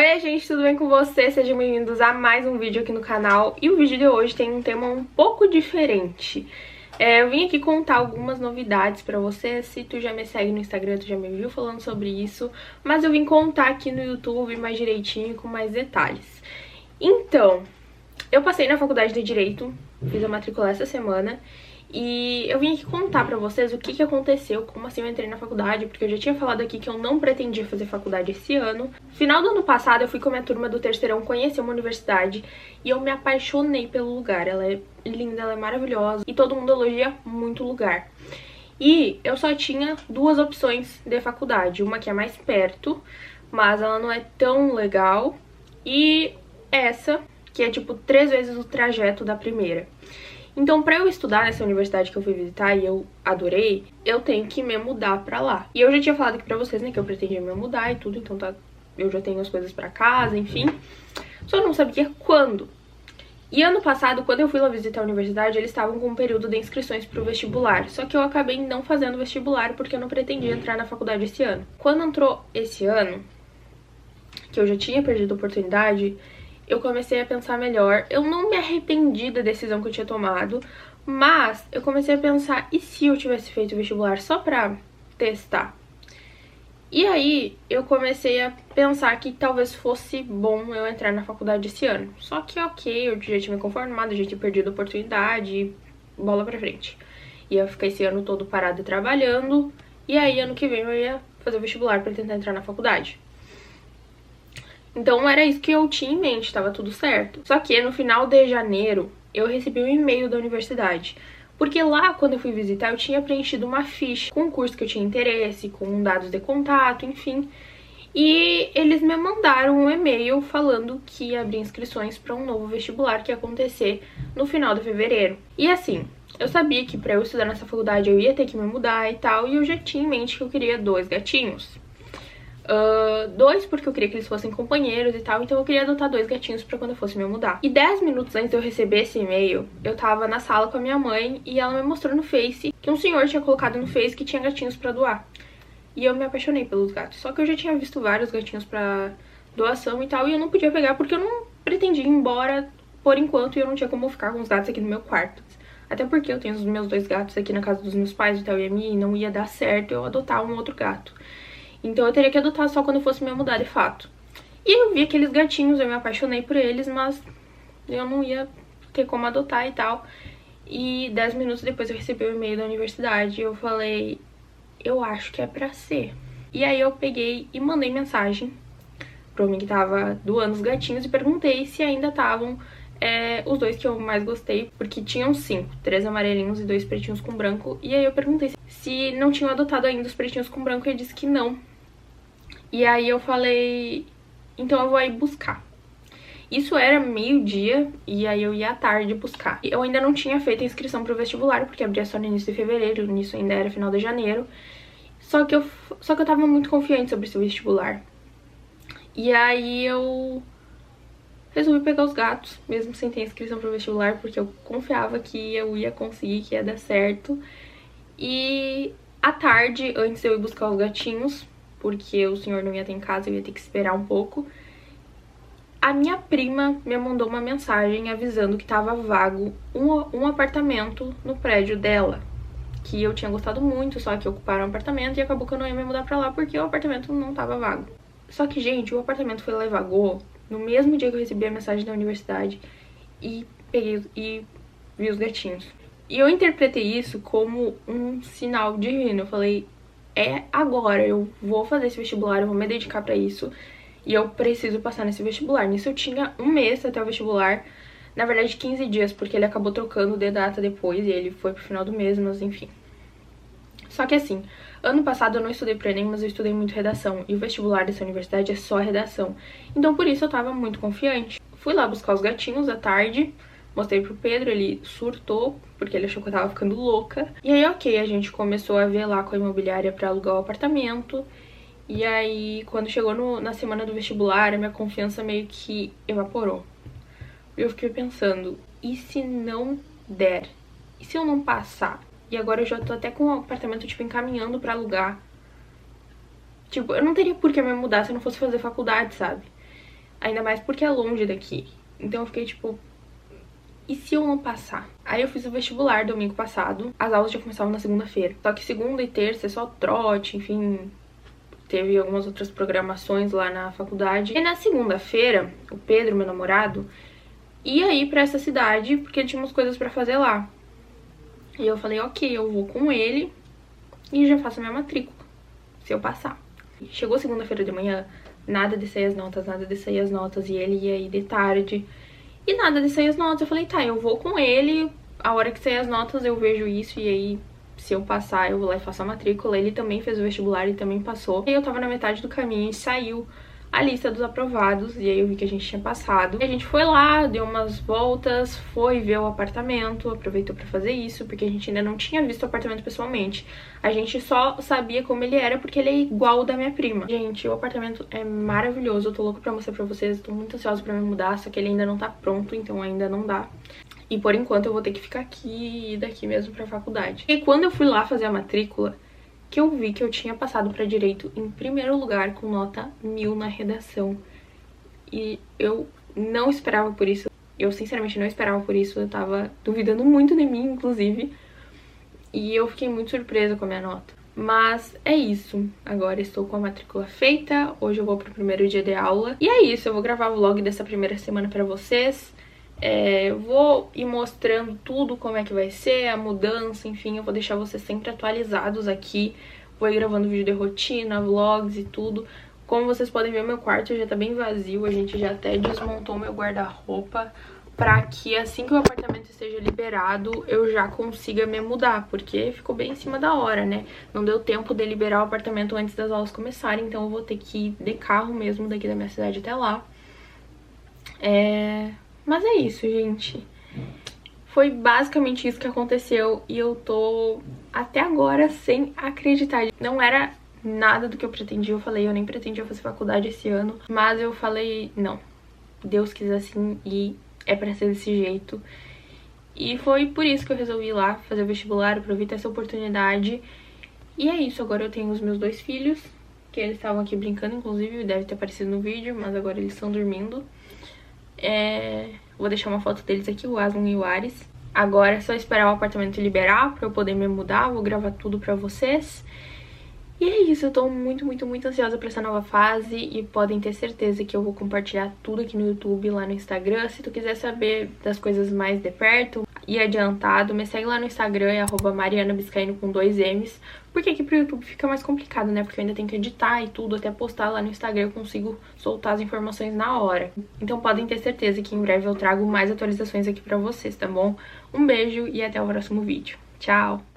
Oi gente, tudo bem com vocês? Sejam bem-vindos a mais um vídeo aqui no canal. E o vídeo de hoje tem um tema um pouco diferente. Eu vim aqui contar algumas novidades pra você. Se tu já me segue no Instagram, tu já me viu falando sobre isso. Mas eu vim contar aqui no YouTube mais direitinho, com mais detalhes. Então, eu passei na faculdade de Direito, fiz a matrícula essa semana. E eu vim aqui contar pra vocês o que aconteceu, como assim eu entrei na faculdade, porque eu já tinha falado aqui que eu não pretendia fazer faculdade esse ano. Final do ano passado eu fui com a minha turma do terceirão conhecer uma universidade e eu me apaixonei pelo lugar. Ela é linda, ela é maravilhosa e todo mundo elogia muito o lugar. E eu só tinha duas opções de faculdade, uma que é mais perto, mas ela não é tão legal, e essa, que é tipo 3 vezes o trajeto da primeira. Então, pra eu estudar nessa universidade que eu fui visitar e eu adorei, eu tenho que me mudar pra lá. E eu já tinha falado aqui pra vocês, né, que eu pretendia me mudar e tudo, então eu já tenho as coisas pra casa, enfim. Só não sabia quando. E ano passado, quando eu fui lá visitar a universidade, eles estavam com um período de inscrições pro vestibular. Só que eu acabei não fazendo vestibular porque eu não pretendia entrar na faculdade esse ano. Quando entrou esse ano, que eu já tinha perdido a oportunidade, eu comecei a pensar melhor. Eu não me arrependi da decisão que eu tinha tomado, mas eu comecei a pensar, e se eu tivesse feito vestibular só pra testar? E aí eu comecei a pensar que talvez fosse bom eu entrar na faculdade esse ano. Só que ok, eu já tinha me conformado, já tinha perdido a oportunidade, bola pra frente. Ia ficar esse ano todo parada trabalhando, e aí ano que vem eu ia fazer o vestibular pra tentar entrar na faculdade. Então era isso que eu tinha em mente, tava tudo certo. Só que no final de janeiro eu recebi um e-mail da universidade. Porque lá, quando eu fui visitar, eu tinha preenchido uma ficha com o curso que eu tinha interesse, com dados de contato, enfim. E eles me mandaram um e-mail falando que ia abrir inscrições para um novo vestibular que ia acontecer no final de fevereiro. E assim, eu sabia que para eu estudar nessa faculdade eu ia ter que me mudar e tal, e eu já tinha em mente que eu queria 2 gatinhos. 2 porque eu queria que eles fossem companheiros e tal, então eu queria adotar 2 gatinhos pra quando eu fosse me mudar. E 10 minutos antes de eu receber esse e-mail, eu tava na sala com a minha mãe e ela me mostrou no Face que um senhor tinha colocado no Face que tinha gatinhos pra doar. E eu me apaixonei pelos gatos, só que eu já tinha visto vários gatinhos pra doação e tal, e eu não podia pegar porque eu não pretendia ir embora por enquanto, e eu não tinha como ficar com os gatos aqui no meu quarto. Até porque eu tenho os meus 2 gatos aqui na casa dos meus pais, então e não ia dar certo eu adotar um outro gato. Então eu teria que adotar só quando eu fosse me mudar de fato. E eu vi aqueles gatinhos, eu me apaixonei por eles, mas eu não ia ter como adotar e tal. E 10 minutos depois eu recebi o e-mail da universidade e eu falei, eu acho que é pra ser. E aí eu peguei e mandei mensagem pro homem que tava doando os gatinhos e perguntei se ainda estavam os 2 que eu mais gostei, porque tinham 5, 3 amarelinhos e 2 pretinhos com branco. E aí eu perguntei se não tinham adotado ainda os pretinhos com branco e ele disse que não. E aí eu falei, então eu vou aí buscar. Isso era meio-dia e aí eu ia à tarde buscar. Eu ainda não tinha feito a inscrição pro vestibular, porque abria só no início de fevereiro, nisso ainda era final de janeiro. Só que eu tava muito confiante sobre esse vestibular. E aí eu resolvi pegar os gatos, mesmo sem ter inscrição pro vestibular, porque eu confiava que eu ia conseguir, que ia dar certo. E à tarde, antes de eu ir buscar os gatinhos, porque o senhor não ia ter em casa, eu ia ter que esperar um pouco, a minha prima me mandou uma mensagem avisando que tava vago um apartamento no prédio dela, que eu tinha gostado muito, só que ocuparam o apartamento e acabou que eu não ia me mudar pra lá porque o apartamento não tava vago. Só que, gente, o apartamento foi lá e vagou no mesmo dia que eu recebi a mensagem da universidade e peguei e vi os gatinhos. E eu interpretei isso como um sinal divino. Eu falei, é agora, eu vou fazer esse vestibular, eu vou me dedicar pra isso e eu preciso passar nesse vestibular. Nisso eu tinha um mês até o vestibular, na verdade 15 dias, porque ele acabou trocando de data depois e ele foi pro final do mês, mas enfim. Só que assim, ano passado eu não estudei pro Enem, mas eu estudei muito redação, e o vestibular dessa universidade é só redação, então por isso eu tava muito confiante. Fui lá buscar os gatinhos à tarde, mostrei pro Pedro, ele surtou, porque ele achou que eu tava ficando louca. E aí, ok, a gente começou a ver lá com a imobiliária pra alugar o apartamento. E aí, quando chegou na semana do vestibular, a minha confiança meio que evaporou. Eu fiquei pensando, e se não der? E se eu não passar? E agora eu já tô até com o apartamento, tipo, encaminhando pra alugar. Tipo, eu não teria por que me mudar se eu não fosse fazer faculdade, sabe? ainda mais porque é longe daqui. Então eu fiquei tipo, e se eu não passar? Aí eu fiz o vestibular domingo passado, as aulas já começavam na segunda-feira. Só que segunda e terça é só trote, enfim, teve algumas outras programações lá na faculdade. E na segunda-feira, o Pedro, meu namorado, ia ir pra essa cidade porque tinha umas coisas pra fazer lá. E eu falei, ok, eu vou com ele e já faço a minha matrícula, se eu passar. Chegou segunda-feira de manhã, nada de sair as notas, nada de sair as notas, e ele ia ir de tarde. E nada de sair as notas, eu falei, tá, eu vou com ele, a hora que sair as notas eu vejo isso, e aí, se eu passar, eu vou lá e faço a matrícula. Ele também fez o vestibular e também passou. E aí eu tava na metade do caminho e saiu a lista dos aprovados, e aí eu vi que a gente tinha passado. E a gente foi lá, deu umas voltas, foi ver o apartamento, aproveitou pra fazer isso, porque a gente ainda não tinha visto o apartamento pessoalmente. A gente só sabia como ele era, porque ele é igual ao da minha prima. Gente, o apartamento é maravilhoso, eu tô louca pra mostrar pra vocês, tô muito ansiosa pra me mudar, só que ele ainda não tá pronto, então ainda não dá. E por enquanto eu vou ter que ficar aqui e daqui mesmo pra faculdade. E quando eu fui lá fazer a matrícula, que eu vi que eu tinha passado para direito em primeiro lugar com nota 1000 na redação. E eu não esperava por isso. Eu sinceramente não esperava por isso. Eu tava duvidando muito de mim, inclusive. E eu fiquei muito surpresa com a minha nota. Mas é isso. Agora estou com a matrícula feita. Hoje eu vou pro primeiro dia de aula. E é isso. Eu vou gravar o vlog dessa primeira semana pra vocês. Vou ir mostrando tudo, como é que vai ser, a mudança, enfim, eu vou deixar vocês sempre atualizados aqui. Vou ir gravando vídeo de rotina, vlogs e tudo. Como vocês podem ver, meu quarto já tá bem vazio, a gente já até desmontou meu guarda-roupa pra que assim que o apartamento esteja liberado, eu já consiga me mudar, porque ficou bem em cima da hora, né? Não deu tempo de liberar o apartamento antes das aulas começarem, então eu vou ter que ir de carro mesmo daqui da minha cidade até lá. Mas é isso, gente. Foi basicamente isso que aconteceu e eu tô até agora sem acreditar. Não era nada do que eu pretendia, eu falei, eu nem pretendia fazer faculdade esse ano, mas eu falei, não, Deus quis assim e é pra ser desse jeito. E foi por isso que eu resolvi ir lá fazer o vestibular, aproveitar essa oportunidade. E é isso, agora eu tenho os meus 2 filhos, que eles estavam aqui brincando, inclusive, deve ter aparecido no vídeo, mas agora eles estão dormindo. Vou deixar uma foto deles aqui, o Aslan e o Ares. Agora é só esperar o apartamento liberar pra eu poder me mudar. Vou gravar tudo pra vocês. E é isso, eu tô muito, muito, muito ansiosa pra essa nova fase. E podem ter certeza que eu vou compartilhar tudo aqui no YouTube, lá no Instagram. Se tu quiser saber das coisas mais de perto e adiantado, me segue lá no Instagram, é @marianabiscaino com 2 M's. Porque aqui pro YouTube fica mais complicado, né? Porque eu ainda tenho que editar e tudo, até postar lá no Instagram eu consigo soltar as informações na hora. Então podem ter certeza que em breve eu trago mais atualizações aqui pra vocês, tá bom? Um beijo e até o próximo vídeo. Tchau!